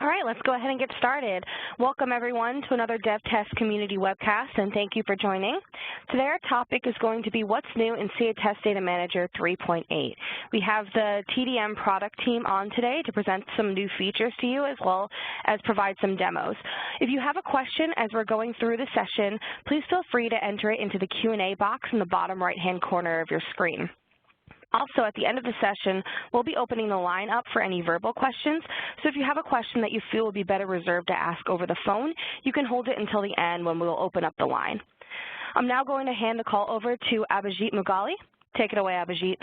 All right, let's go ahead and get started. Welcome, everyone, to another DevTest Community webcast, and thank you for joining. Today, our topic is going to be what's new in CA Test Data Manager 3.8. We have the TDM product team on today to present some new features to you, as well as provide some demos. If you have a question as we're going through the session, please feel free to enter it into the Q&A box in the bottom right-hand corner of your screen. Also, at the end of the session, we'll be opening the line up for any verbal questions. So if you have a question that you feel would be better reserved to ask over the phone, you can hold it until the end when we'll open up the line. I'm now going to hand the call over to Abhijit Mugali. Take it away, Abhijit.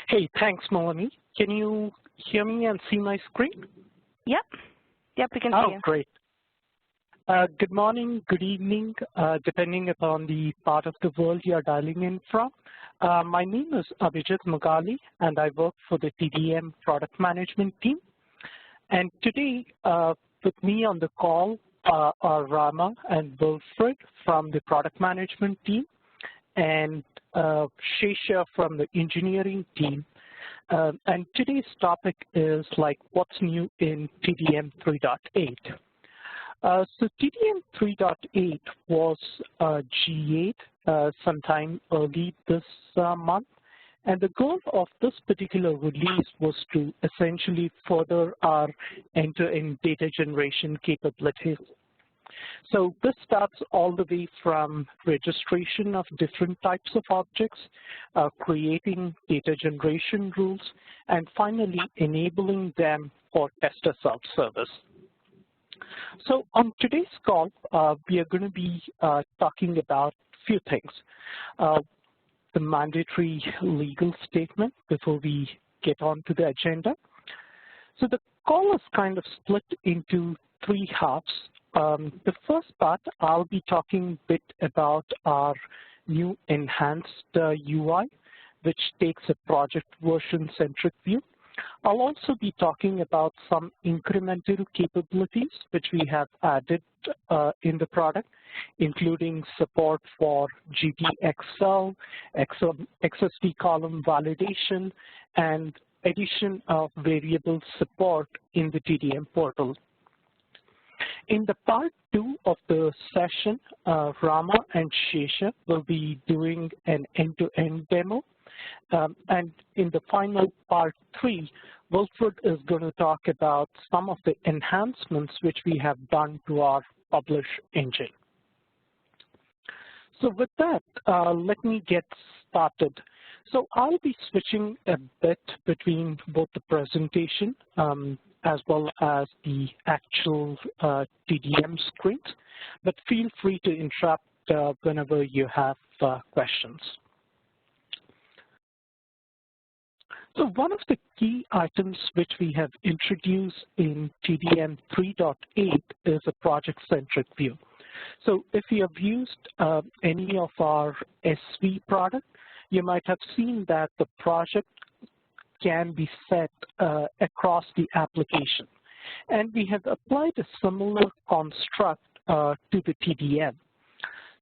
Hey, thanks, Melanie. Can you hear me and see my screen? Yep, we can see you. Oh, great. Good morning, good evening, depending upon the part of the world you are dialing in from. My name is Abhijit Mugali, and I work for the TDM product management team. And today, with me on the call are Rama and Wilfred from the product management team, and Shesha from the engineering team. And today's topic is like what's new in TDM 3.8. So TDM 3.8 was G8 sometime early this month, and the goal of this particular release was to essentially further our end-to-end data generation capabilities. So this starts all the way from registration of different types of objects, creating data generation rules, and finally enabling them for tester self-service. So on today's call, we are going to be talking about a few things. The mandatory legal statement before we get on to the agenda. So the call is kind of split into three halves. The first part, I'll be talking a bit about our new enhanced UI, which takes a project version-centric view. I'll also be talking about some incremental capabilities which we have added in the product, including support for GTXL, XSD column validation, and addition of variable support in the TDM portal. In the part 2 of the session, Rama and Shesha will be doing an end-to-end demo. And in the final part 3, Wilfred is going to talk about some of the enhancements which we have done to our publish engine. So with that, let me get started. So I'll be switching a bit between both the presentation as well as the actual TDM screens, but feel free to interrupt whenever you have questions. So one of the key items which we have introduced in TDM 3.8 is a project-centric view. So if you have used any of our SV product, you might have seen that the project can be set across the application. And we have applied a similar construct to the TDM.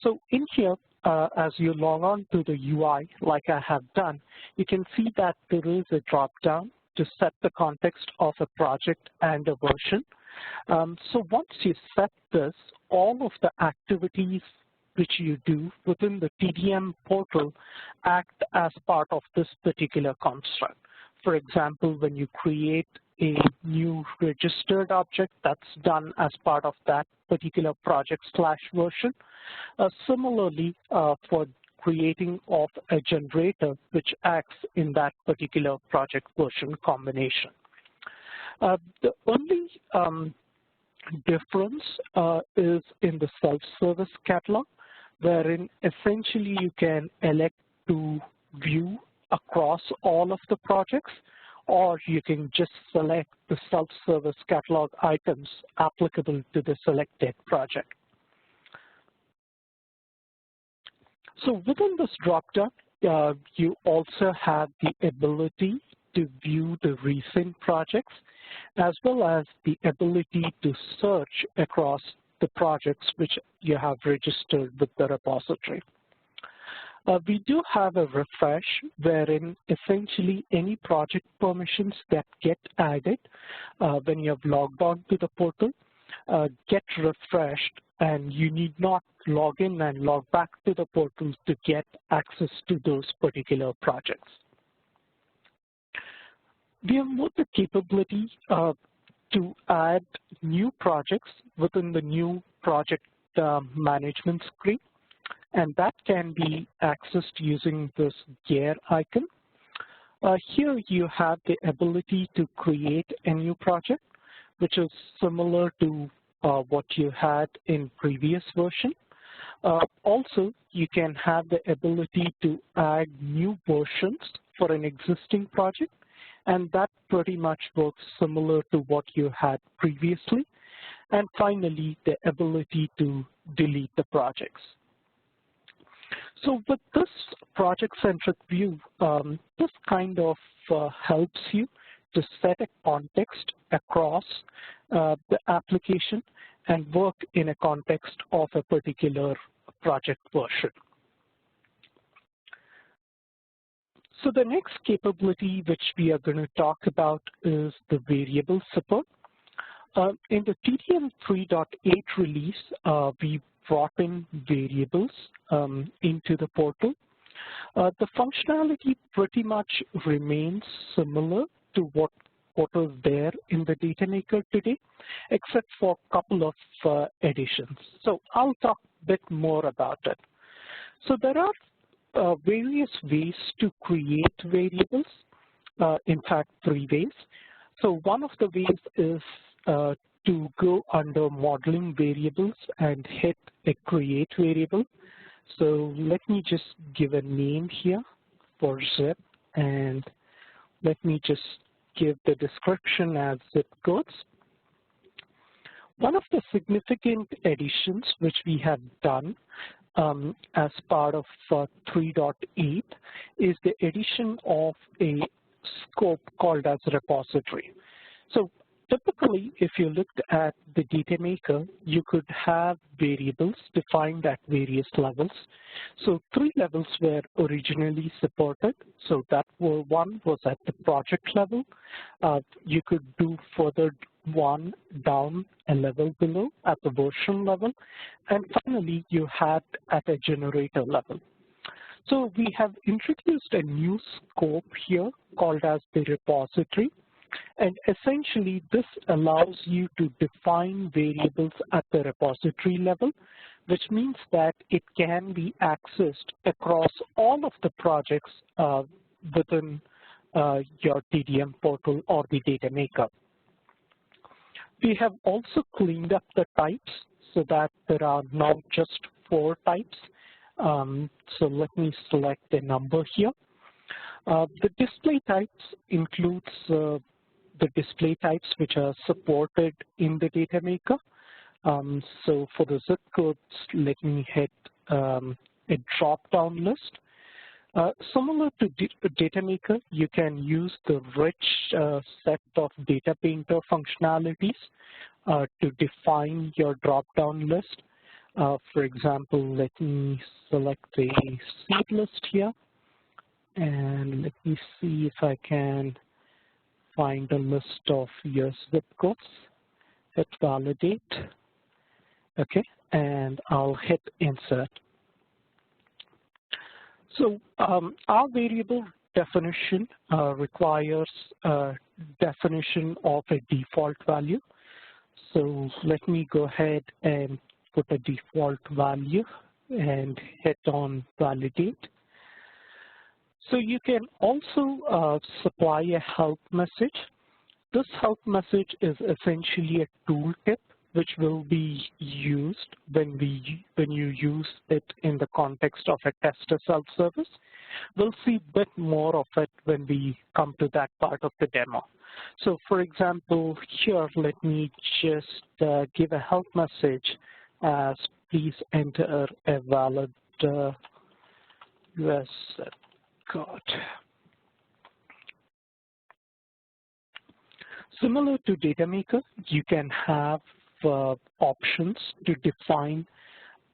So in here, as you log on to the UI, like I have done, you can see that there is a drop-down to set the context of a project and a version. So once you set this, all of the activities which you do within the TDM portal act as part of this particular construct. For example, when you create a new registered object, that's done as part of that particular project/version. Similarly, for creating of a generator, which acts in that particular project version combination. The only difference is in the self-service catalog, wherein essentially you can elect to view across all of the projects, or you can just select the self-service catalog items applicable to the selected project. So within this dropdown, you also have the ability to view the recent projects, as well as the ability to search across the projects which you have registered with the repository. We do have a refresh wherein essentially any project permissions that get added when you have logged on to the portal get refreshed, and you need not log in and log back to the portal to get access to those particular projects. We have both the capability to add new projects within the new project management screen, and that can be accessed using this gear icon. Here you have the ability to create a new project, which is similar to what you had in previous version. Also, you can have the ability to add new versions for an existing project, and that pretty much works similar to what you had previously. And finally, the ability to delete the projects. So with this project-centric view, this kind of helps you to set a context across the application and work in a context of a particular project version. So the next capability which we are going to talk about is the variable support. In the TDM 3.8 release, we brought in variables into the portal. The functionality pretty much remains similar to what is there in the Data Maker today, except for a couple of additions. So I'll talk a bit more about it. So there are various ways to create variables, in fact, 3 ways. So one of the ways is to go under modeling variables and hit a create variable. So let me just give a name here for zip, and let me just give the description as zip codes. One of the significant additions which we have done as part of 3.8 is the addition of a scope called as repository. So typically, if you looked at the Data Maker, you could have variables defined at various levels. So 3 levels were originally supported. So that one was at the project level. You could do further one down a level below at the version level. And finally, you had at a generator level. So we have introduced a new scope here called as the repository. And essentially, this allows you to define variables at the repository level, which means that it can be accessed across all of the projects within your TDM portal or the Data Maker. We have also cleaned up the types so that there are now just 4 types. So let me select a number here. The display types includes the display types which are supported in the Data Maker. So for the zip codes, let me hit a drop-down list. Similar to Data Maker, you can use the rich set of Data Painter functionalities to define your drop-down list. For example, let me select a seed list here, and let me see if I can find a list of your zip codes. Hit validate. Okay, and I'll hit insert. So our variable definition requires a definition of a default value. So let me go ahead and put a default value and hit on validate. So you can also supply a help message. This help message is essentially a tooltip which will be used when you use it in the context of a tester self-service. We'll see a bit more of it when we come to that part of the demo. So for example, here, let me just give a help message as please enter a valid US code. Similar to Data Maker, you can have options to define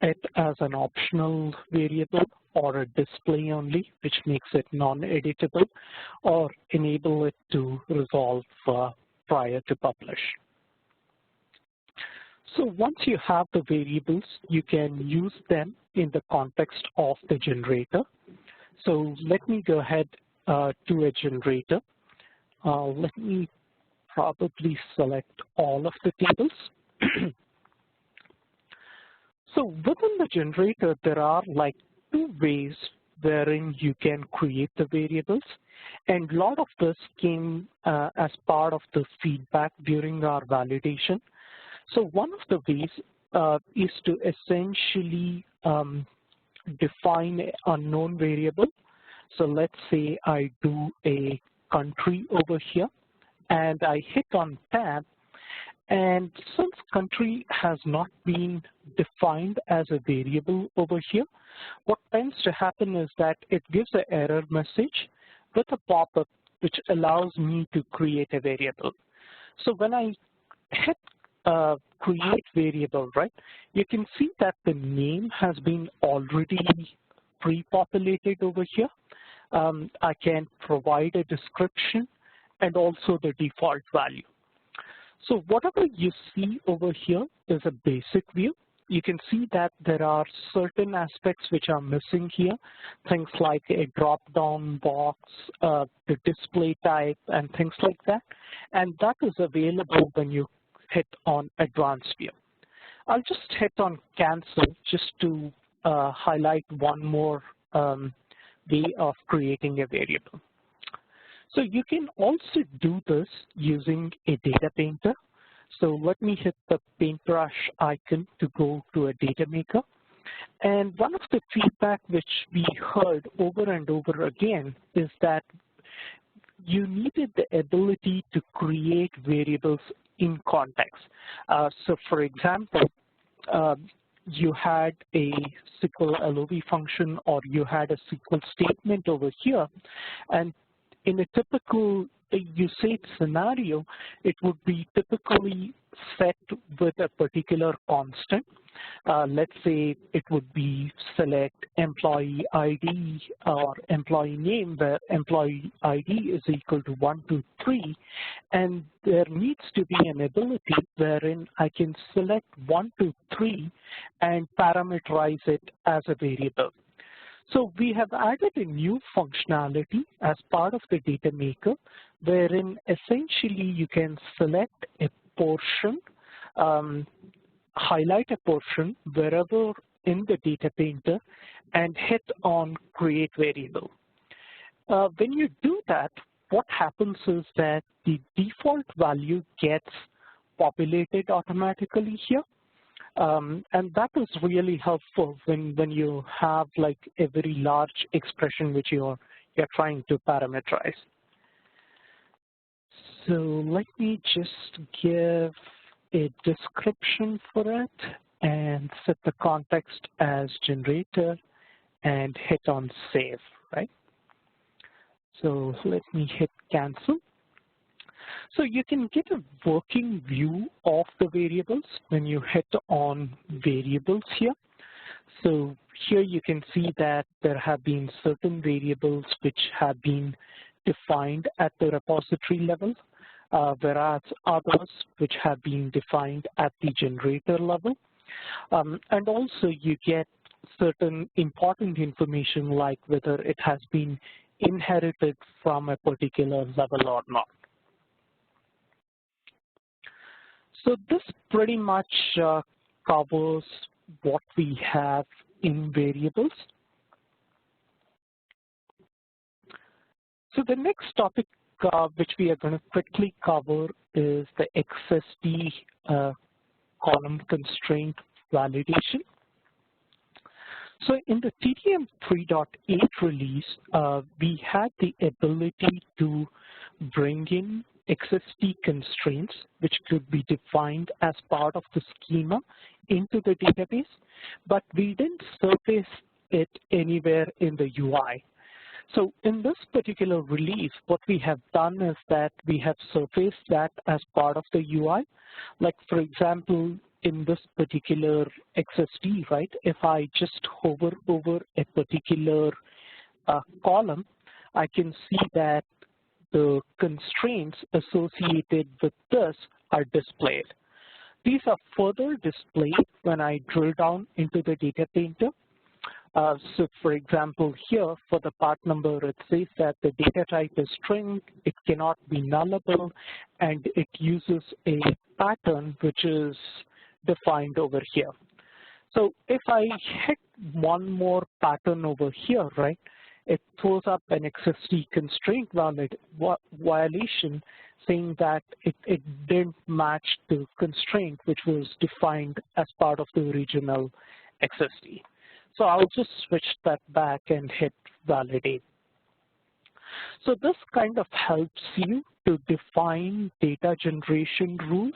it as an optional variable or a display only, which makes it non-editable, or enable it to resolve prior to publish. So once you have the variables, you can use them in the context of the generator. So let me go ahead to a generator. Let me probably select all of the tables. So within the generator, there are like two ways wherein you can create the variables. And a lot of this came as part of the feedback during our validation. So one of the ways is to essentially define an unknown variable. So let's say I do a country over here, and I hit on tab. And since country has not been defined as a variable over here, what tends to happen is that it gives an error message with a pop-up which allows me to create a variable. So when I hit create variable, right, you can see that the name has been already pre-populated over here. I can provide a description and also the default value. So whatever you see over here is a basic view. You can see that there are certain aspects which are missing here, things like a drop-down box, the display type, and things like that. And that is available when you hit on advanced view. I'll just hit on cancel just to highlight one more way of creating a variable. So you can also do this using a data painter. So let me hit the paintbrush icon to go to a data maker. And one of the feedback which we heard over and over again is that you needed the ability to create variables in context. So for example, you had a SQL LOV function, or you had a SQL statement over here, and in a typical usage scenario, it would be typically set with a particular constant. Let's say it would be select employee ID or employee name, where employee ID is equal to 1, 2, 3, and there needs to be an ability wherein I can select 1, 2, 3 and parameterize it as a variable. So we have added a new functionality as part of the data maker, wherein essentially you can select a portion, highlight a portion wherever in the data painter, and hit on create variable. When you do that, what happens is that the default value gets populated automatically here. And that is really helpful when you have like a very large expression which you're trying to parameterize. So let me just give a description for it and set the context as generator and hit on save, right? So let me hit cancel. So you can get a working view of the variables when you hit on variables here. So here you can see that there have been certain variables which have been defined at the repository level, whereas others which have been defined at the generator level. And also you get certain important information like whether it has been inherited from a particular level or not. So this pretty much covers what we have in variables. So the next topic which we are going to quickly cover is the XSD column constraint validation. So in the TDM 3.8 release, we had the ability to bring in XSD constraints, which could be defined as part of the schema into the database, but we didn't surface it anywhere in the UI. So in this particular release, what we have done is that we have surfaced that as part of the UI. Like for example, in this particular XSD, right, if I just hover over a particular column, I can see that the constraints associated with this are displayed. These are further displayed when I drill down into the data painter. So for example, here for the part number, it says that the data type is string, it cannot be nullable, and it uses a pattern which is defined over here. So if I hit one more pattern over here, right, it throws up an XSD constraint violation saying that it didn't match the constraint which was defined as part of the original XSD. So I'll just switch that back and hit validate. So this kind of helps you to define data generation rules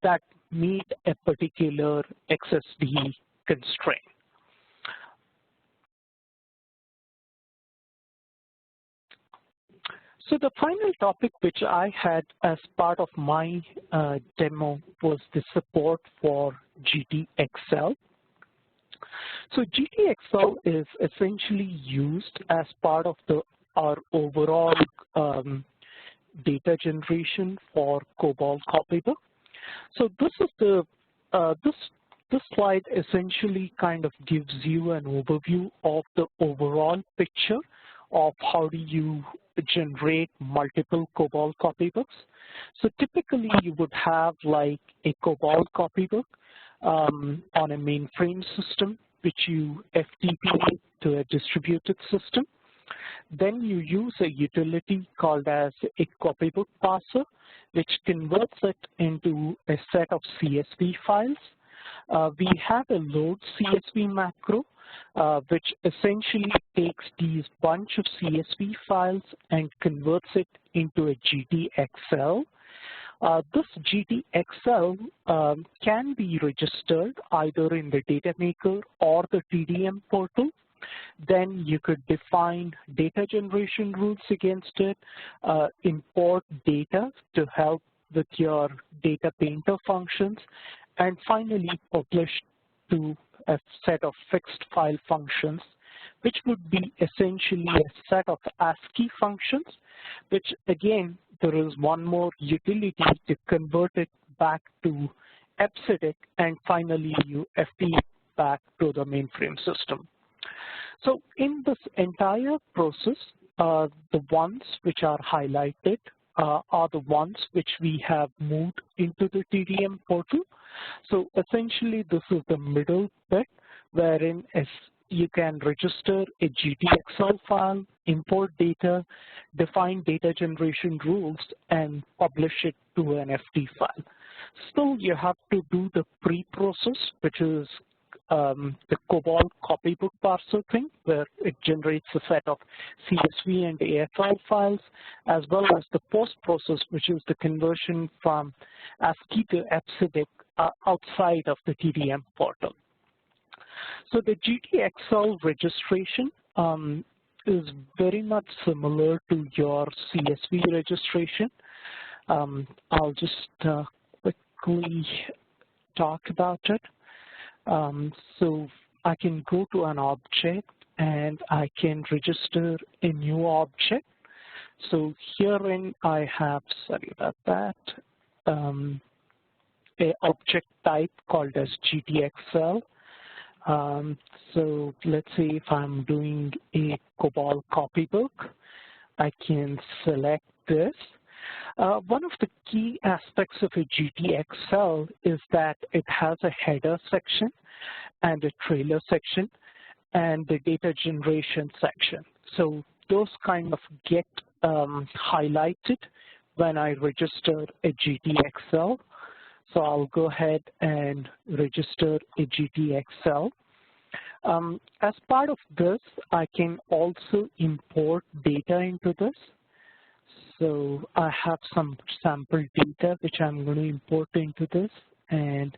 that meet a particular XSD constraint. So the final topic which I had as part of my demo was the support for GTXL. So GTXL is essentially used as part of our overall data generation for COBOL copybook. So this is this slide essentially kind of gives you an overview of the overall picture of how do you generate multiple COBOL copybooks. So typically you would have like a COBOL copybook on a mainframe system, which you FTP to a distributed system. Then you use a utility called as a copybook parser, which converts it into a set of CSV files. We have a load CSV macro, which essentially takes these bunch of CSV files and converts it into a GTXL. This GTXL can be registered either in the data maker or the TDM portal. Then you could define data generation rules against it, import data to help with your data painter functions, and finally publish to a set of fixed file functions, which would be essentially a set of ASCII functions, which again, there is one more utility to convert it back to EBCDIC, and finally you FT back to the mainframe system. So in this entire process, the ones which are highlighted are the ones which we have moved into the TDM portal. So essentially this is the middle bit wherein you can register a GTXL file, import data, define data generation rules, and publish it to an FT file. Still, you have to do the pre-process, which is the COBOL copybook parser thing, where it generates a set of CSV and AFL files, as well as the post-process, which is the conversion from ASCII to EBCDIC outside of the TDM portal. So the GTXL registration is very much similar to your CSV registration. I'll just quickly talk about it. So I can go to an object and I can register a new object. So herein I have, sorry about that, a object type called as GTXL. So let's say if I'm doing a COBOL copybook, I can select this. One of the key aspects of a GTXL is that it has a header section and a trailer section and the data generation section. So those kind of get highlighted when I register a GTXL. So I'll go ahead and register a GTXL. As part of this, I can also import data into this. So I have some sample data which I'm going to import into this and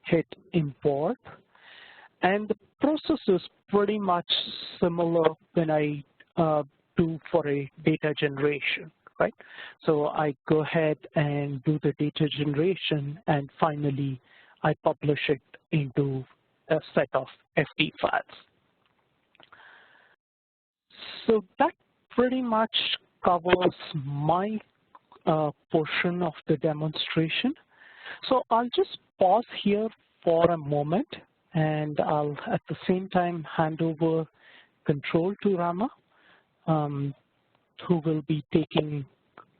hit import. And the process is pretty much similar when I do for a data generation, right? So I go ahead and do the data generation, and finally I publish it into a set of FT files. So that pretty much covers my portion of the demonstration. So I'll just pause here for a moment, and I'll at the same time hand over control to Rama, who will be taking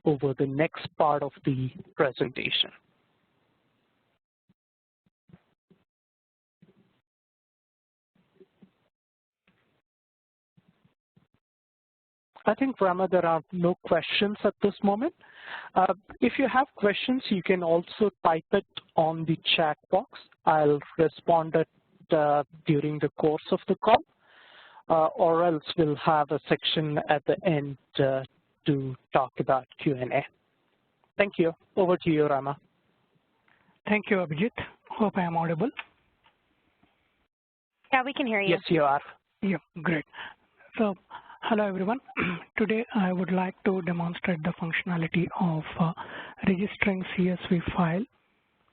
over the next part of the presentation. I think, Rama, there are no questions at this moment. If you have questions, you can also type it on the chat box. I'll respond it during the course of the call, or else we'll have a section at the end to talk about Q&A. Thank you. Over to you, Rama. Thank you, Abhijit. Hope I am audible. Yeah, we can hear you. Yes, you are. Yeah, great. So, hello everyone. Today I would like to demonstrate the functionality of registering CSV file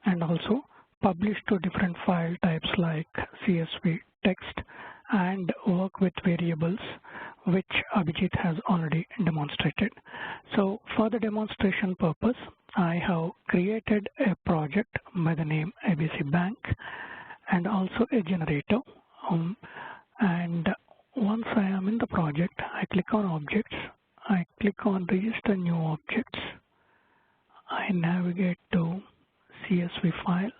and also publish to different file types like CSV text and work with variables, which Abhijit has already demonstrated. So for the demonstration purpose, I have created a project by the name ABC Bank and also a generator. And once I am in the project, I click on Objects, I click on Register New Objects, I navigate to CSV file.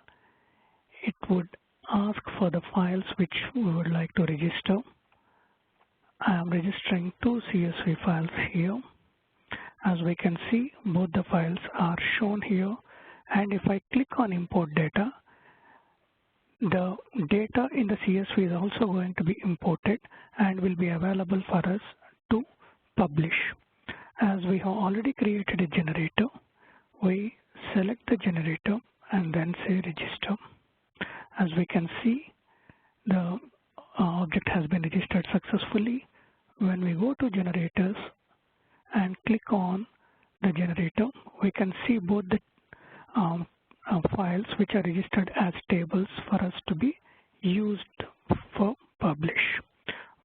It would ask for the files which we would like to register. I am registering 2 CSV files here. As we can see, both the files are shown here, and if I click on Import Data, the data in the CSV is also going to be imported and will be available for us to publish. As we have already created a generator, we select the generator and then say register. As we can see, the object has been registered successfully. When we go to generators and click on the generator, we can see both the files which are registered as tables for us to be used for publish.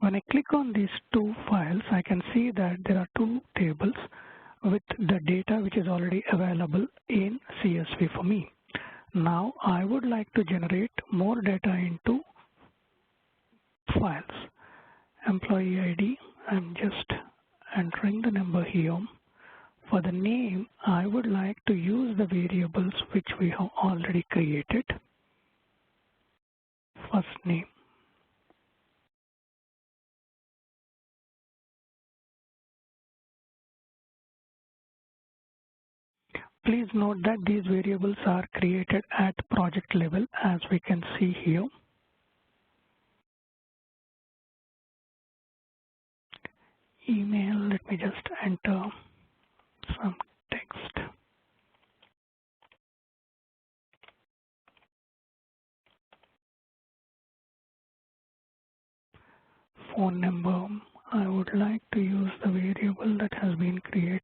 When I click on these 2 files, I can see that there are 2 tables with the data which is already available in CSV for me. Now I would like to generate more data into files. Employee ID, I'm just entering the number here. For the name, I would like to use the variables which we have already created. First name. Please note that these variables are created at project level, as we can see here. Email, let me just enter some text. Phone number, I would like to use the variable that has been created.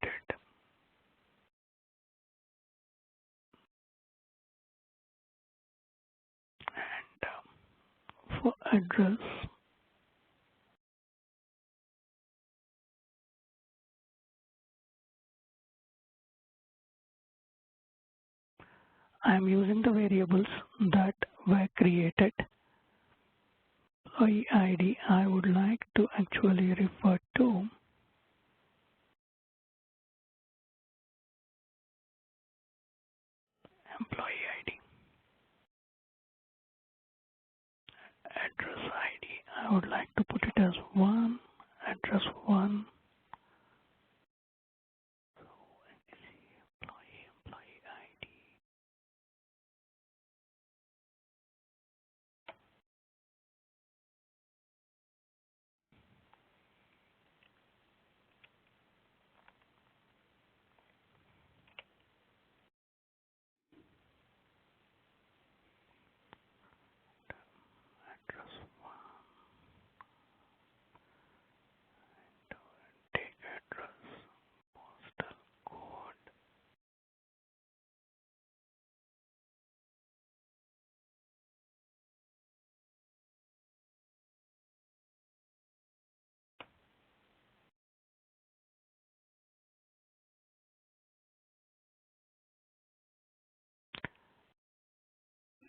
And for address, I am using the variables that were created. Employee ID, I would like to actually refer to employee ID. Address ID, I would like to put it as 1, address 1. So let me see, employee ID. Address 1.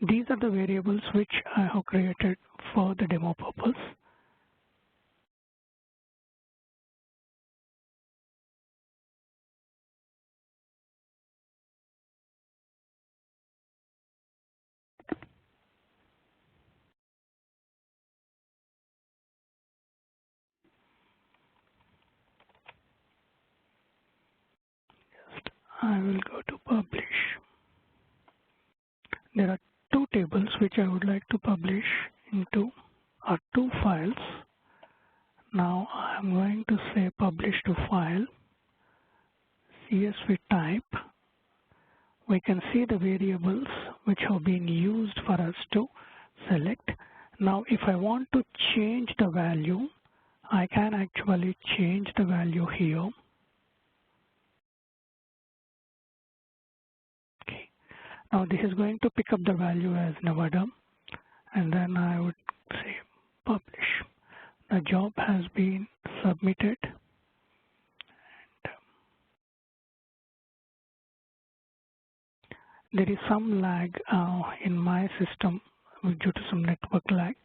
these are the variables which I have created for the demo purpose. I will go to publish. There are two tables which I would like to publish into our two files. Now I'm going to say publish to file, CSV type. We can see the variables which have been used for us to select. Now if I want to change the value, I can actually change the value here. Okay. Now this is going to pick up the value as Nevada, and then I would say publish. The job has been submitted. There is some lag in my system due to some network lag.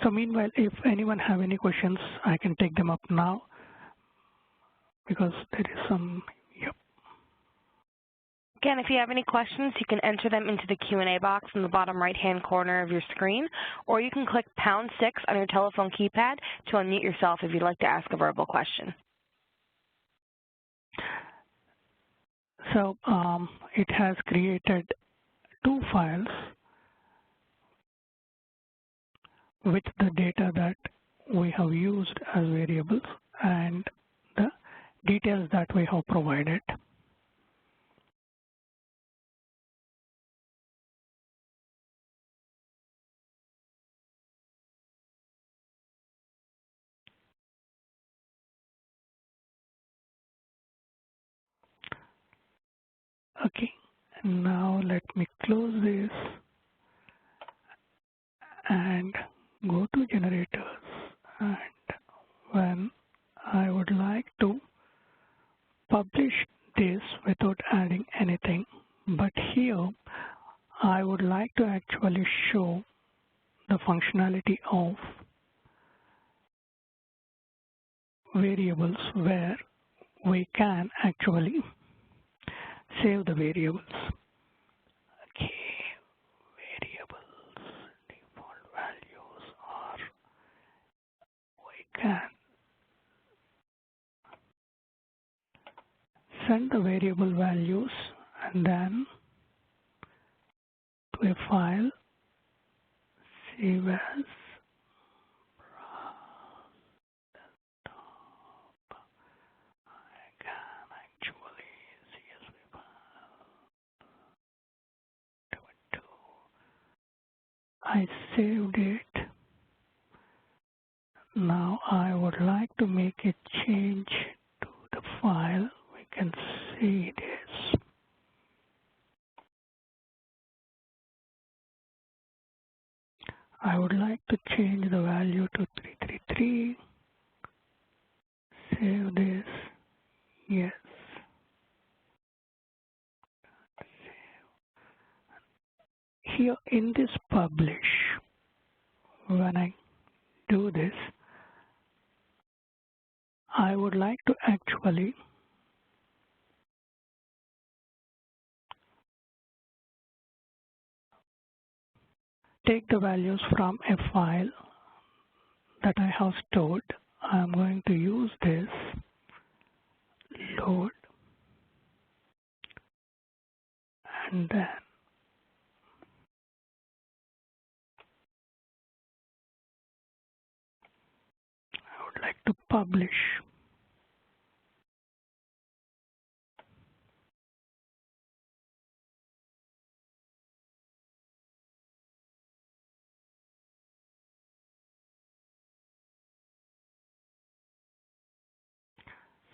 So meanwhile, if anyone have any questions, I can take them up now because there is some, yep. Again, if you have any questions, you can enter them into the Q&A box in the bottom right-hand corner of your screen, or you can click #6 on your telephone keypad to unmute yourself if you'd like to ask a verbal question. So it has created two files with the data that we have used as variables and the details that we have provided. Okay, now let me close this and go to generators, and when I would like to publish this without adding anything, but here I would like to actually show the functionality of variables where we can actually save the variables. Okay, variables, default values, or we can send the variable values and then to a file, save as, I can actually CSV file, do it to, I saved it. Now I would like to make a change to the file. We can see this. I would like to change the value to 333. Save this. Yes. Here in this publish, when I do this, I would like to actually take the values from a file that I have stored. I'm going to use this load, and then I would like to publish.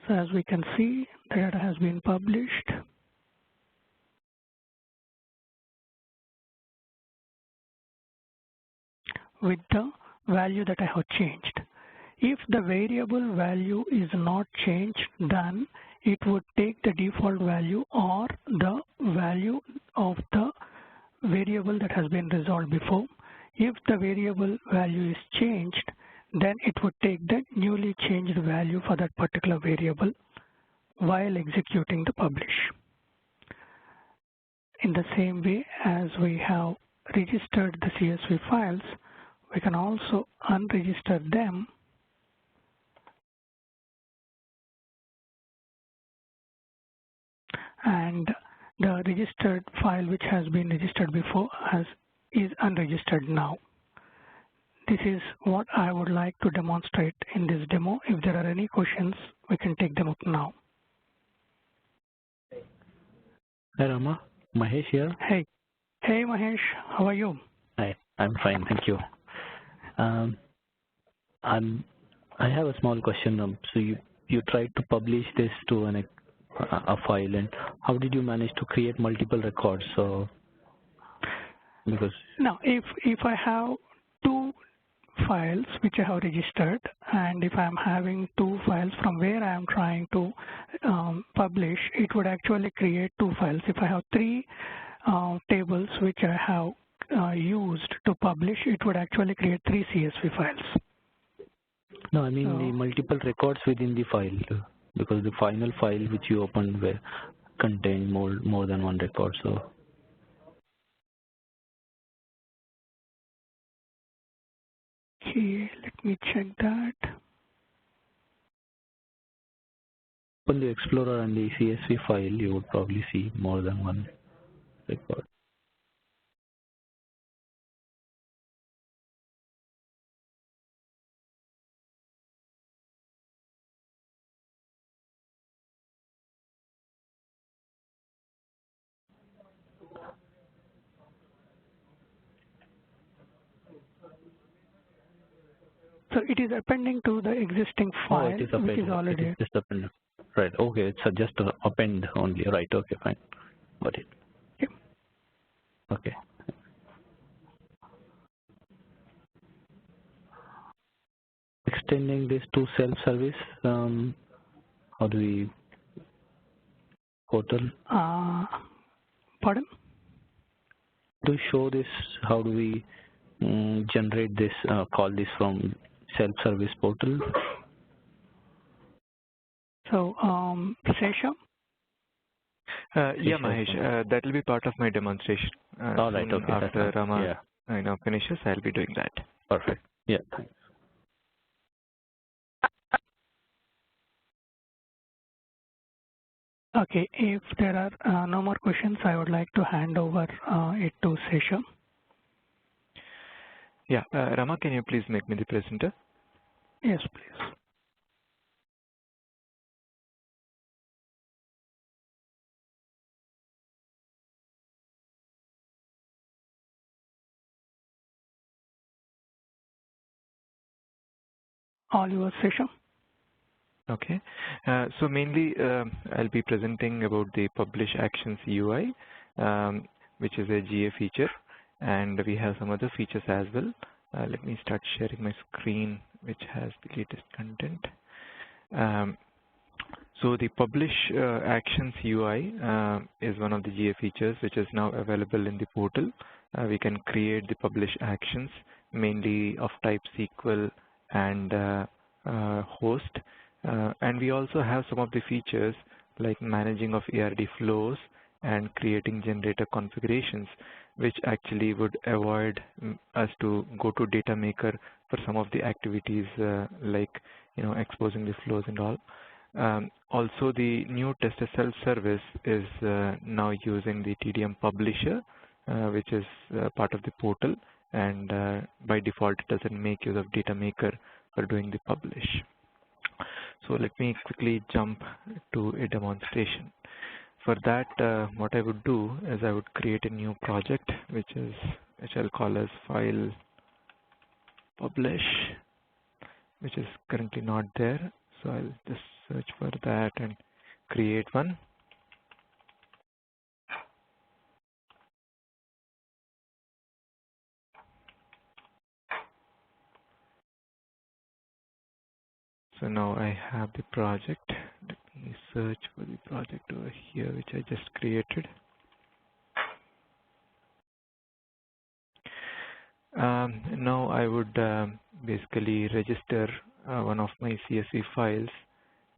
So as we can see, the data has been published. With the value that I have changed. If the variable value is not changed, then it would take the default value or the value of the variable that has been resolved before. If the variable value is changed, then it would take the newly changed value for that particular variable while executing the publish. In the same way as we have registered the CSV files, we can also unregister them and the registered file which has been registered before is unregistered now. This is what I would like to demonstrate in this demo. If there are any questions, we can take them up now. Hi Rama, Mahesh here. Hey Mahesh, how are you? Hi, I'm fine, thank you. I have a small question. So you tried to publish this to a file, and how did you manage to create multiple records? So because now, if I have two files which I have registered, and if I'm having two files from where I am trying to publish, it would actually create two files. If I have three tables which I have used to publish, it would actually create three CSV files. No, I mean the multiple records within the file, because the final file which you opened contained more than one record. So okay, let me check that. open the Explorer and the CSV file, you would probably see more than one record. So it is appending to the existing file, it is append, which is already. It is just append. Right. Okay. It's just append only. Right. Okay. Fine. Got it. Yep. Okay. Extending this to self-service. How do we portal? Pardon? To show this, how do we generate this? Call this from self-service portal. So, Sesha? Yeah, Mahesh, that will be part of my demonstration. All right, okay. After Rama finishes, I'll be doing that. Perfect. Yeah, thanks. Okay, if there are no more questions, I would like to hand over it to Sesha. Yeah, Rama, can you please make me the presenter? Yes, please. All yours, Sesha. Okay, so mainly I'll be presenting about the Publish Actions UI, which is a GA feature, and we have some other features as well. Let me start sharing my screen, which has the latest content. So the Publish Actions UI is one of the GA features which is now available in the portal. We can create the Publish Actions mainly of type SQL and host. And we also have some of the features like managing of ARD flows and creating generator configurations, which actually would avoid us to go to data maker for some of the activities like exposing the flows and all. Also, the new TestSL service is now using the TDM publisher, which is part of the portal, and by default it doesn't make use of data maker for doing the publish. So let me quickly jump to a demonstration. For that, what I would do is I would create a new project, which I'll call as file publish, which is currently not there. So I'll just search for that and create one. So now I have the project. Let me search for the project over here, which I just created. Now I would basically register one of my CSV files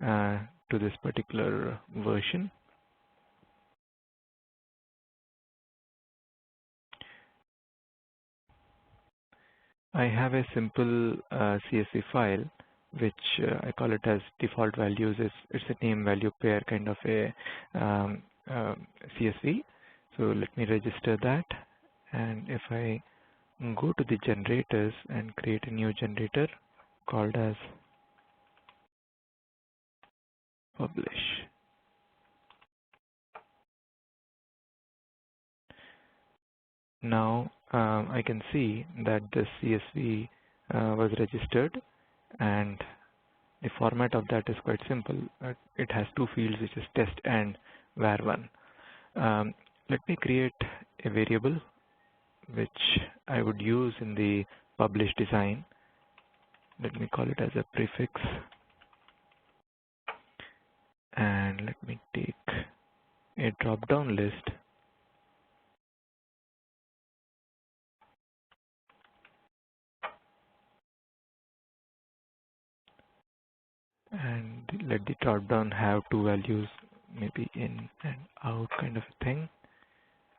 to this particular version. I have a simple CSV file, which I call it as default values. It's a name value pair kind of a CSV. So let me register that. And if I go to the generators and create a new generator called as publish. Now I can see that the CSV was registered, and the format of that is quite simple. It has two fields, which is test and var1. Let me create a variable which I would use in the publish design. Let me call it as a prefix, and let me take a drop-down list and let the drop-down have two values, maybe in and out kind of a thing.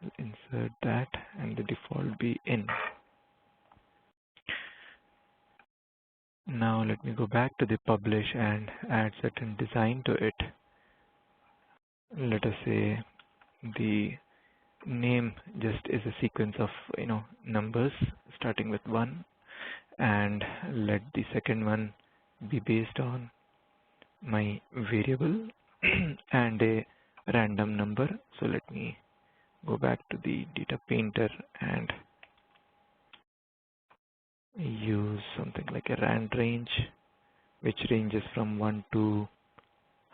I'll insert that and the default be in. Now let me go back to the publish and add certain design to it. Let us say the name just is a sequence of numbers starting with 1, and let the second one be based on my variable and a random number. So let me go back to the data painter and use something like a rand range, which ranges from 1 to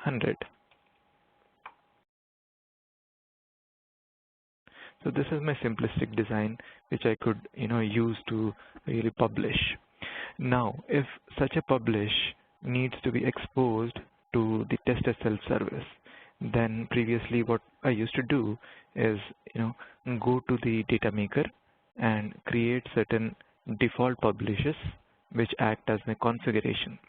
100. So this is my simplistic design, which I could use to really publish. Now, if such a publish needs to be exposed to the test as self-service, then previously what I used to do is go to the data maker and create certain default publishes which act as my configuration.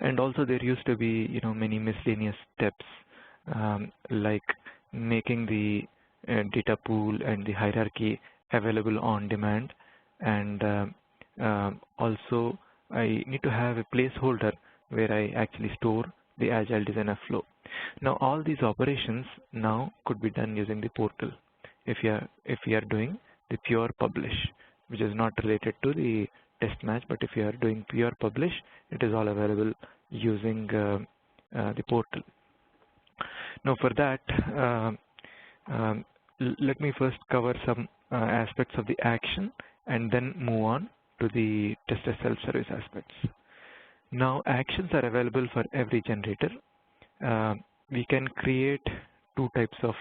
And also there used to be many miscellaneous steps like making the data pool and the hierarchy available on demand, and also I need to have a placeholder where I actually store the Agile Designer flow. Now all these operations now could be done using the portal if you are doing the pure publish, which is not related to the test match, but if you are doing pure publish, it is all available using the portal. Now for that, let me first cover some aspects of the action and then move on to the test as self-service aspects. Now actions are available for every generator. We can create two types of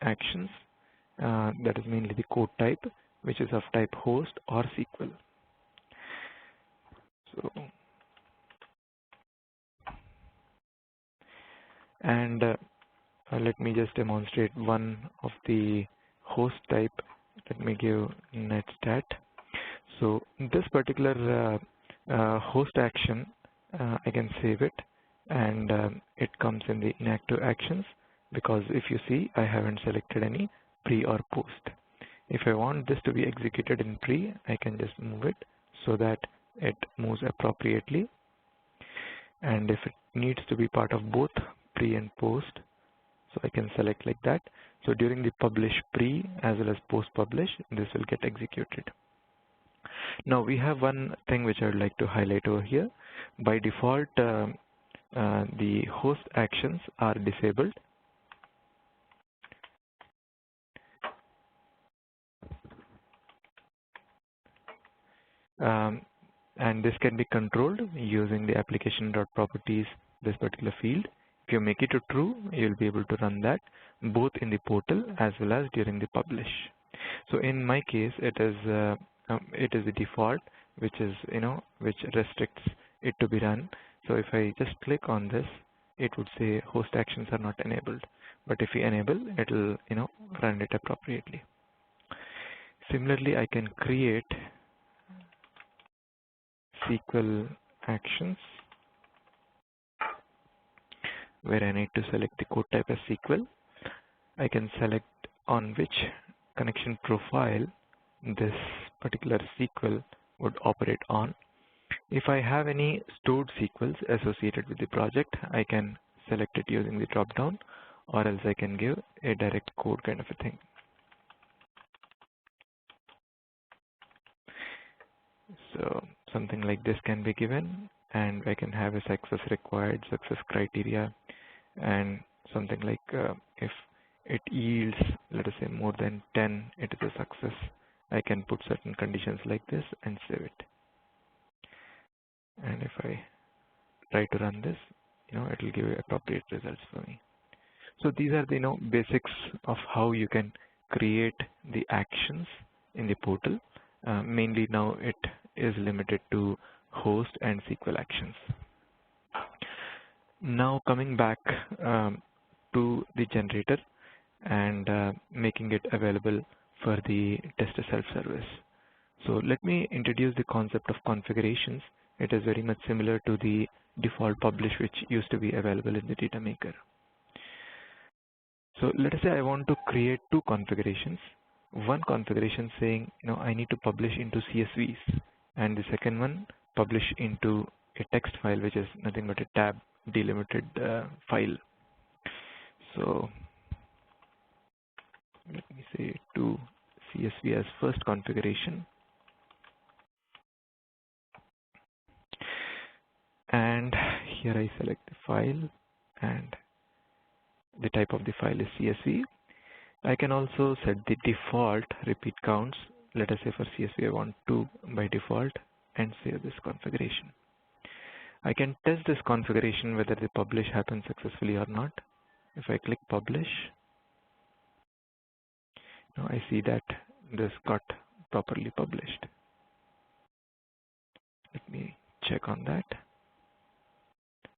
actions. That is mainly the code type, which is of type host or SQL. So, and let me just demonstrate one of the host type. Let me give netstat. So this particular host action, I can save it, and it comes in the inactive actions, because if you see, I haven't selected any pre or post. If I want this to be executed in pre, I can just move it so that it moves appropriately. And if it needs to be part of both pre and post, so I can select like that. So during the publish pre as well as post publish, this will get executed. Now we have one thing which I would like to highlight over here. By default, the host actions are disabled. And this can be controlled using the application.properties, this particular field. If you make it to true, you'll be able to run that both in the portal as well as during the publish. So in my case, it is the default, which is which restricts it to be run So if I just click on this, it would say host actions are not enabled. But if we enable, it will run it appropriately. Similarly, I can create SQL actions where I need to select the code type as SQL. I can select on which connection profile this particular SQL would operate on. If I have any stored SQLs associated with the project, I can select it using the drop-down, or else I can give a direct code kind of a thing. So something like this can be given, and I can have a success required, success criteria, and something like if it yields, let us say, more than 10, it is a success. I can put certain conditions like this and save it. And if I try to run this, it will give appropriate results for me. So these are the basics of how you can create the actions in the portal. Mainly now it is limited to host and SQL actions. Now coming back to the generator and making it available for the tester self-service. So let me introduce the concept of configurations. It is very much similar to the default publish, which used to be available in the data maker. So let us say I want to create two configurations. One configuration saying, I need to publish into CSVs, and the second one publish into a text file, which is nothing but a tab delimited file. So let me say to CSV as first configuration. And here I select the file, and the type of the file is CSV. I can also set the default repeat counts. Let us say for CSV I want 2 by default, and save this configuration. I can test this configuration whether the publish happens successfully or not. If I click publish, now I see that this got properly published. Let me check on that.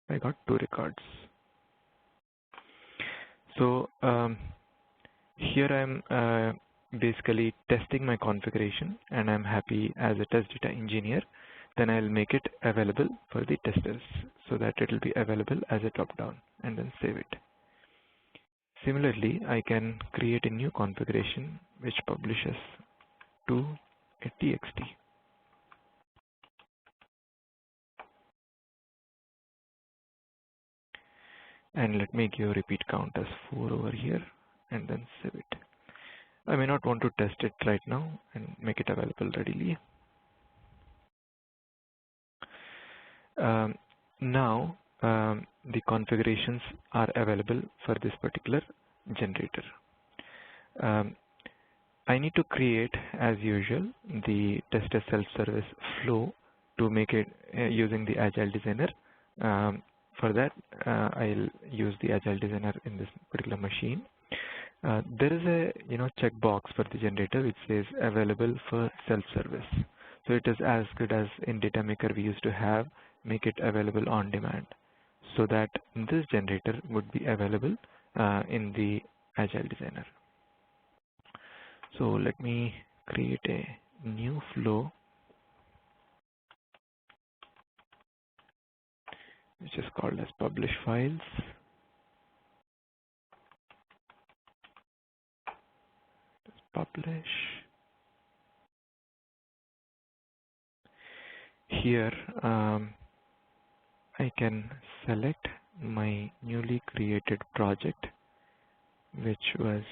I got 2 records. So here I'm basically testing my configuration, and I'm happy as a test data engineer. Then I'll make it available for the testers so that it will be available as a drop-down, and then save it. Similarly, I can create a new configuration which publishes to a TXT. And let me give repeat count as 4 over here, and then save it. I may not want to test it right now and make it available readily. Now the configurations are available for this particular generator. I need to create, as usual, the tester self-service flow to make it using the Agile Designer. For that, I'll use the Agile Designer in this particular machine. There is a checkbox for the generator which says available for self-service. So it is as good as in data maker we used to have, make it available on demand, so that this generator would be available in the Agile Designer. So let me create a new flow which is called as publish files. Publish. Here I can select my newly created project, which was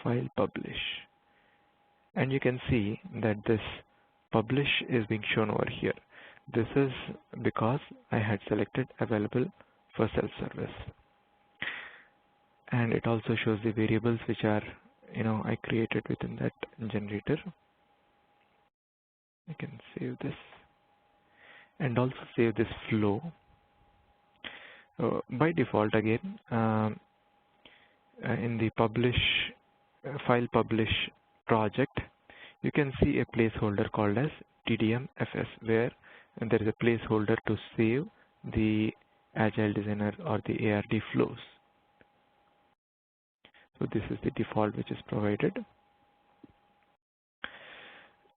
file publish, and you can see that this publish is being shown over here. This is because I had selected available for self-service, and it also shows the variables which are I created within that generator. I can save this and also save this flow. By default, again, in the publish file publish project, you can see a placeholder called as TDM FS, where and there is a placeholder to save the Agile Designer or the ARD flows. So this is the default which is provided.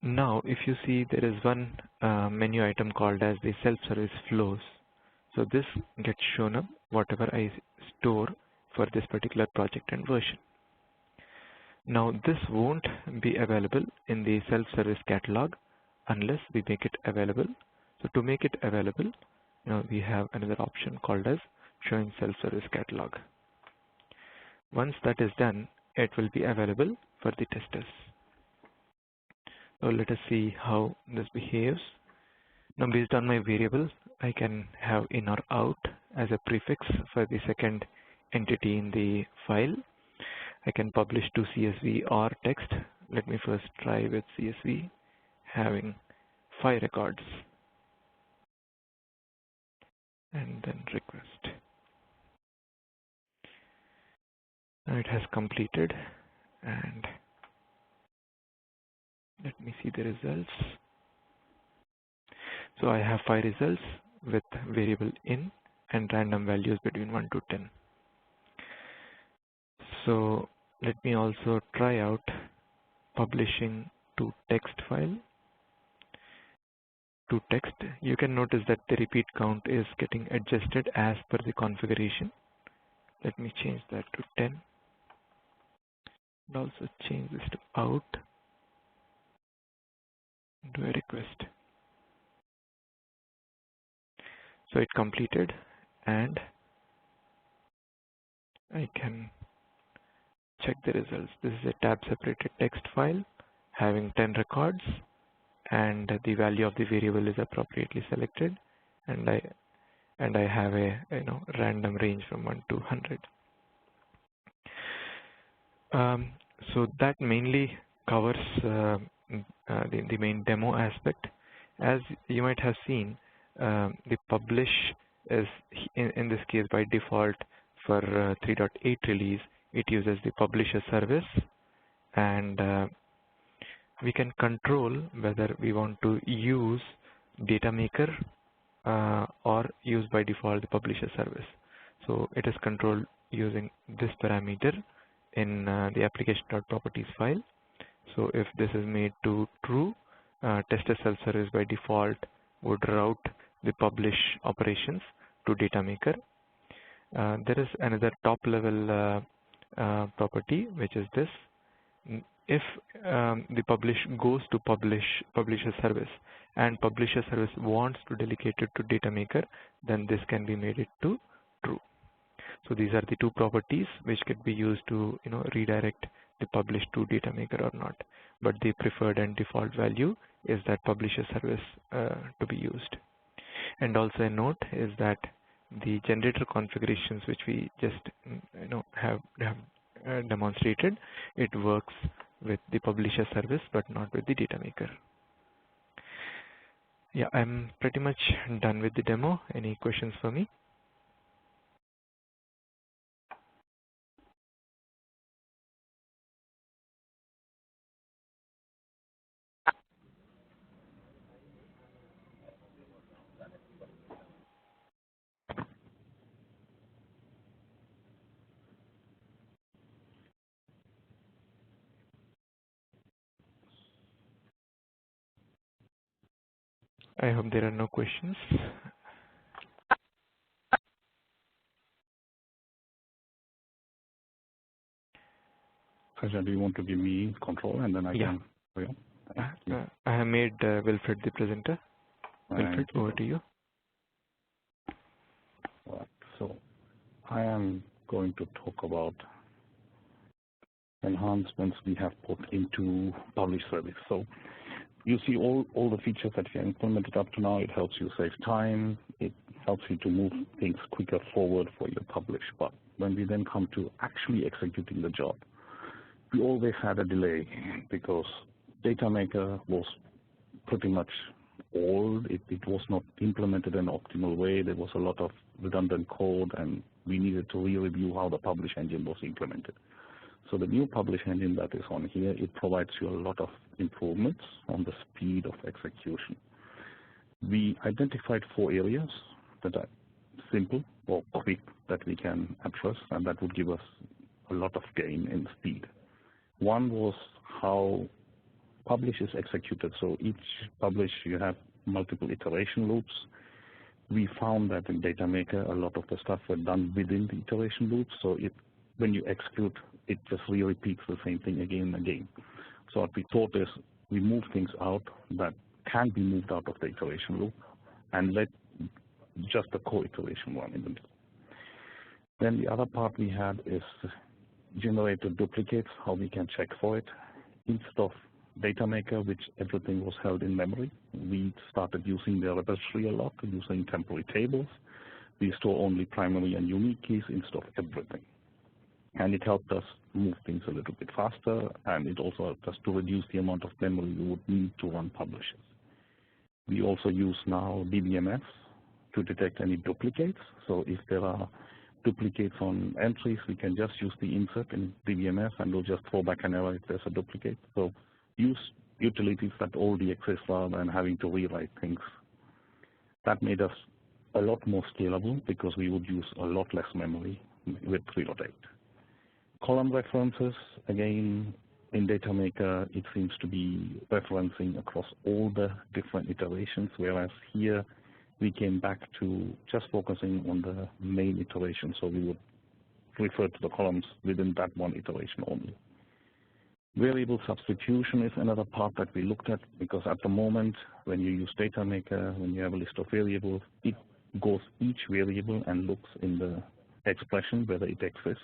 Now, if you see, there is one menu item called as the self-service flows. So this gets shown up whatever I store for this particular project and version. Now, this won't be available in the self-service catalog unless we make it available. So to make it available, now we have another option called as showing self-service catalog. Once that is done, it will be available for the testers. So let us see how this behaves. Now, based on my variable, I can have in or out as a prefix for the second entity in the file. I can publish to CSV or text. Let me first try with CSV, having 5 records, and then request. Now it has completed, and let me see the results. So I have 5 results with variable in and random values between 1 to 10. So let me also try out publishing to text file. To text, you can notice that the repeat count is getting adjusted as per the configuration. Let me change that to 10. And also change this to out. Do a request. So it completed, and I can check the results. This is a tab separated text file having 10 records, and the value of the variable is appropriately selected, and I have a random range from 1 to 100. So that mainly covers the main demo aspect. As you might have seen, the publish is in this case by default for 3.8 release. It uses the publisher service, and we can control whether we want to use data maker or use by default the publisher service. So it is controlled using this parameter in the application.properties file. So if this is made to true, tester self-service by default would route the publish operations to data maker. There is another top level property, which is this. If the publish goes to publisher service and publisher service wants to delegate it to data maker, then this can be made it to true. So these are the two properties which could be used to redirect the publish to data maker or not. But the preferred and default value is that publisher service to be used. And also a note is that the generator configurations which we just have demonstrated, it works with the publisher service but not with the data maker. Yeah, I'm pretty much done with the demo. Any questions for me? I hope there are no questions. Sajjan, do you want to give me control and then I can? I have made Wilfred the presenter. Wilfred, over to you. Right. So I am going to talk about enhancements we have put into publish service. So you see all the features that we have implemented up to now. It helps you save time. It helps you to move things quicker forward for your publish. But when we then come to actually executing the job, we always had a delay because data maker was pretty much old. It was not implemented in an optimal way. There was a lot of redundant code, and we needed to re-review how the publish engine was implemented. So the new publish engine that is on here, it provides you a lot of improvements on the speed of execution. We identified 4 areas that are simple or quick that we can address, and that would give us a lot of gain in speed. One was how publish is executed. So each publish, you have multiple iteration loops. We found that in DataMaker, a lot of the stuff were done within the iteration loops. So when you execute, it just repeats the same thing again and again. So what we thought is we move things out that can be moved out of the iteration loop and let just the core iteration run in the middle. Then the other part we had is generated duplicates, how we can check for it. Instead of DataMaker, which everything was held in memory, we started using the repository a lot, using temporary tables. We store only primary and unique keys instead of everything. And it helped us move things a little bit faster, and it also helped us to reduce the amount of memory we would need to run publishes. We also use now DBMS to detect any duplicates. So if there are duplicates on entries, we can just use the insert in DBMS and we'll just throw back an error if there's a duplicate. So use utilities that already exist rather than having to rewrite things. That made us a lot more scalable because we would use a lot less memory with 3.8. Column references, again, in DataMaker, it seems to be referencing across all the different iterations, whereas here we came back to just focusing on the main iteration, so we would refer to the columns within that one iteration only. Variable substitution is another part that we looked at, because at the moment, when you use DataMaker, when you have a list of variables, it goes each variable and looks in the expression whether it exists.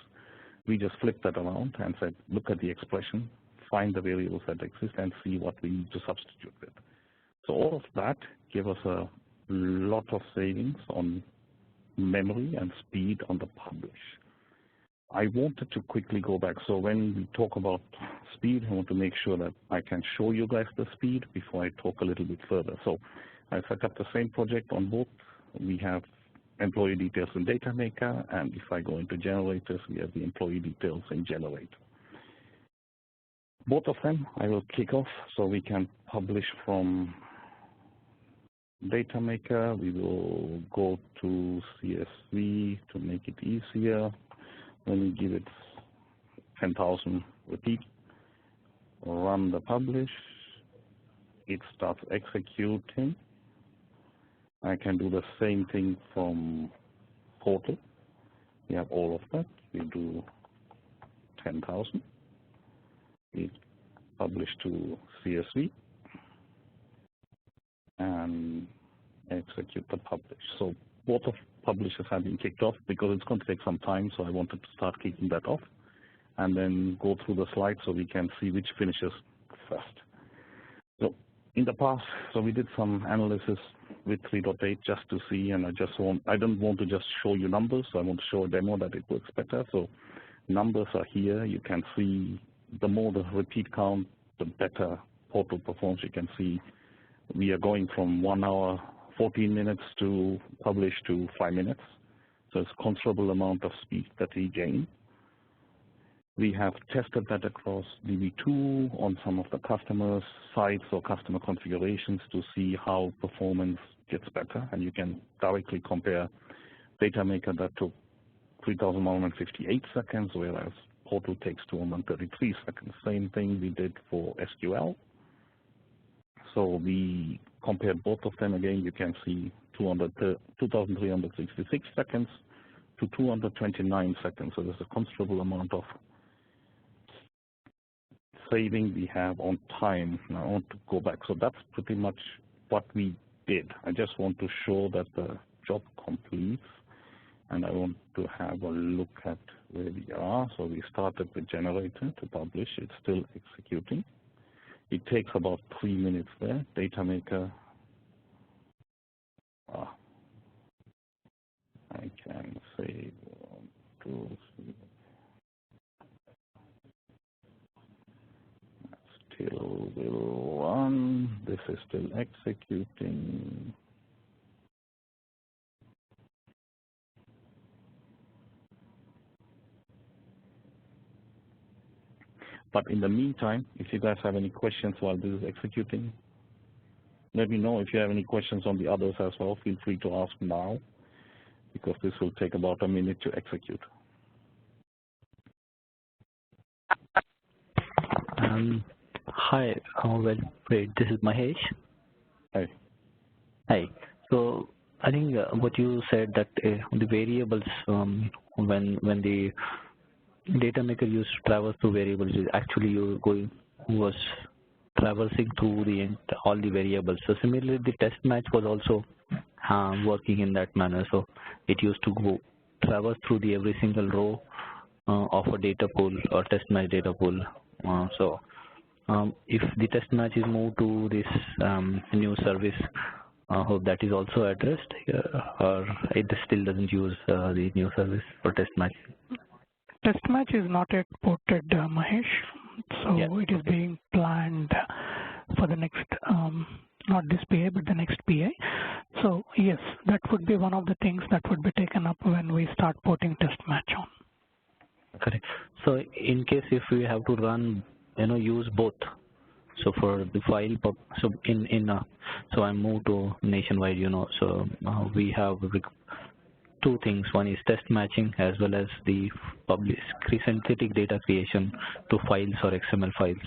We just flipped that around and said, look at the expression, find the variables that exist, and see what we need to substitute with. So all of that gave us a lot of savings on memory and speed on the publish. I wanted to quickly go back. So when we talk about speed, I want to make sure that I can show you guys the speed before I talk a little bit further. So I set up the same project on both. We have employee details in DataMaker, and if I go into generators, we have the employee details in Generator. Both of them I will kick off so we can publish from DataMaker. We will go to CSV to make it easier. Let me give it 10,000 repeat. Run the publish. It starts executing. I can do the same thing from Portal. We have all of that. We do 10,000. We publish to CSV and execute the publish. So both of publishes have been kicked off because it's going to take some time, so I wanted to start kicking that off and then go through the slides so we can see which finishes first. So in the past, so we did some analysis with 3.8 just to see, and I don't want to just show you numbers, so I want to show a demo that it works better. So numbers are here. You can see the more the repeat count, the better Portal performs. You can see we are going from 1 hour, 14 minutes to publish to 5 minutes. So it's a considerable amount of speed that we gain. We have tested that across DB2 on some of the customer sites or customer configurations to see how performance gets better. And you can directly compare DataMaker that took 3,158 seconds, whereas Portal takes 233 seconds. Same thing we did for SQL. So we compared both of them. Again, you can see 2,366 seconds to 229 seconds. So there's a considerable amount of saving we have on time. Now I want to go back. So that's pretty much what we did. I just want to show that the job completes, and I want to have a look at where we are. So we started with Generator to publish. It's still executing. It takes about 3 minutes there. DataMaker, I can say 1, 2, 3. Still will run. This is still executing. But in the meantime, if you guys have any questions while this is executing, let me know if you have any questions on the others as well. Feel free to ask now, because this will take about a minute to execute. Hi, well, great. This is Mahesh. Hi. Hi. So I think what you said that the variables, when the data maker used to traverse through variables, actually you was traversing through all the variables. So similarly, the test match was also working in that manner. So it used to traverse through every single row of a data pool or test match data pool. If the test match is moved to this new service, I hope that is also addressed here, or it still doesn't use the new service for test match. Test match is not yet ported, Mahesh, so yeah. it is being planned for the next, not this PA, but the next PA. So yes, that would be one of the things that would be taken up when we start porting test match on. Correct. So in case if we have to run, use both. So for the file, so I moved to nationwide, so we have two things. One is test matching as well as the synthetic data creation to files or XML files.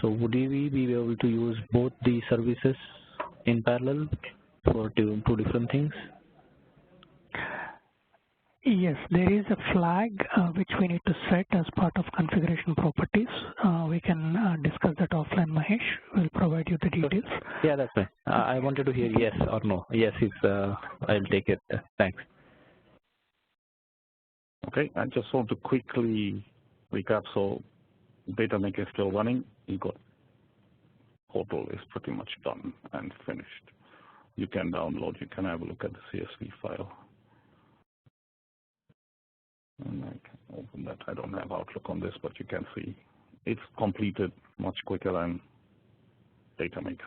So would we be able to use both the services in parallel for two different things? Yes, there is a flag which we need to set as part of configuration properties. We can discuss that offline, Mahesh. We'll provide you the details. Yeah, that's fine. I wanted to hear yes or no. Yes, I'll take it. Thanks. Okay, I just want to quickly recap. So data maker is still running. You got Portal is pretty much done and finished. You can download, you can have a look at the CSV file. And I can open that. I don't have Outlook on this, but you can see it's completed much quicker than data maker.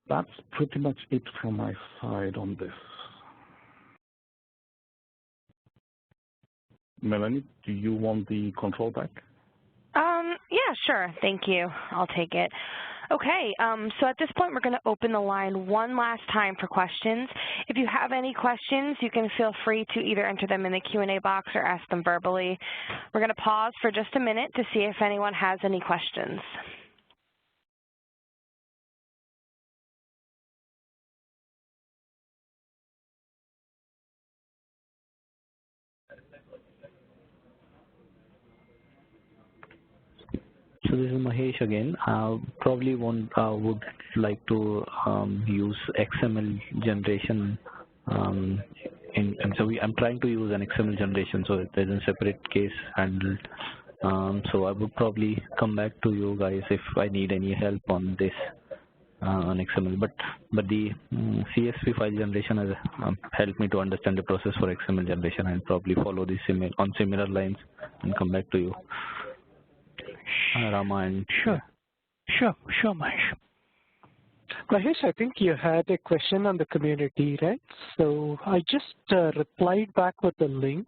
That's pretty much it from my side on this. Melanie, do you want the control back? Yeah, sure. Thank you. I'll take it. Okay, so at this point, we're going to open the line one last time for questions. If you have any questions, you can feel free to either enter them in the Q&A box or ask them verbally. We're going to pause for just a minute to see if anyone has any questions. So this is Mahesh again. Probably would like to use XML generation. I'm trying to use an XML generation, so there's a separate case handled. So I would probably come back to you guys if I need any help on this on XML. But the CSV file generation has helped me to understand the process for XML generation, and probably follow this on similar lines and come back to you. Rama and Sure, Mahesh. Mahesh, I think you had a question on the community, right? So I just replied back with a link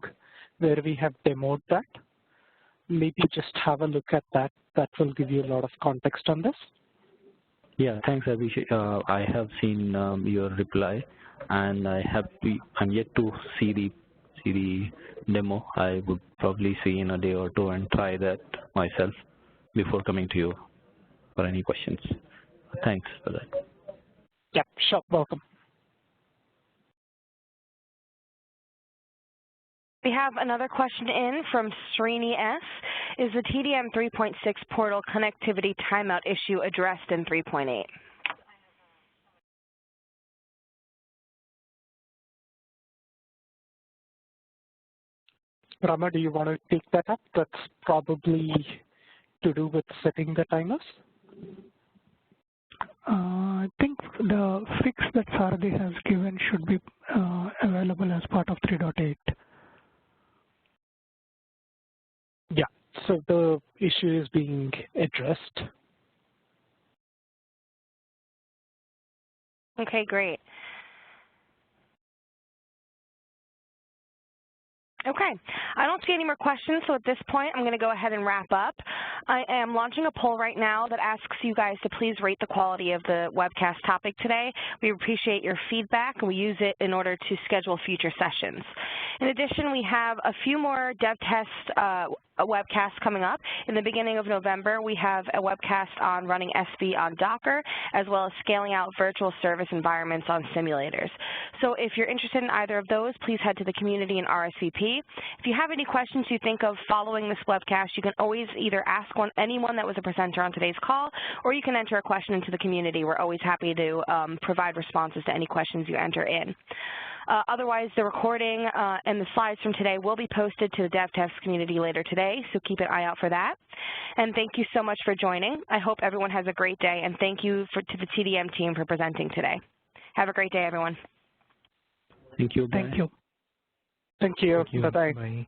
where we have demoed that. Maybe just have a look at that. That will give you a lot of context on this. Yeah, thanks, Abhishek. I have seen your reply, and I'm yet to see the demo. I would probably see in a day or two and try that myself before coming to you for any questions. Thanks for that. Yep, sure, welcome. We have another question in from Srini S. Is the TDM 3.6 portal connectivity timeout issue addressed in 3.8? Rama, do you want to take that up? That's probably to do with setting the timers. I think the fix that Saradi has given should be available as part of 3.8. Yeah, so the issue is being addressed. Okay, great. Okay, I don't see any more questions, so at this point, I'm going to go ahead and wrap up. I am launching a poll right now that asks you guys to please rate the quality of the webcast topic today. We appreciate your feedback, and we use it in order to schedule future sessions. In addition, we have a few more DevTest webcasts coming up. In the beginning of November, we have a webcast on running SV on Docker, as well as scaling out virtual service environments on simulators. So if you're interested in either of those, please head to the community and RSVP. If you have any questions you think of following this webcast, you can always either ask anyone that was a presenter on today's call, or you can enter a question into the community. We're always happy to provide responses to any questions you enter in. Otherwise, the recording and the slides from today will be posted to the DevTest community later today, so keep an eye out for that. And thank you so much for joining. I hope everyone has a great day, and thank you to the TDM team for presenting today. Have a great day, everyone. Thank you. Bye. Thank you. Thank you. Bye-bye. Bye.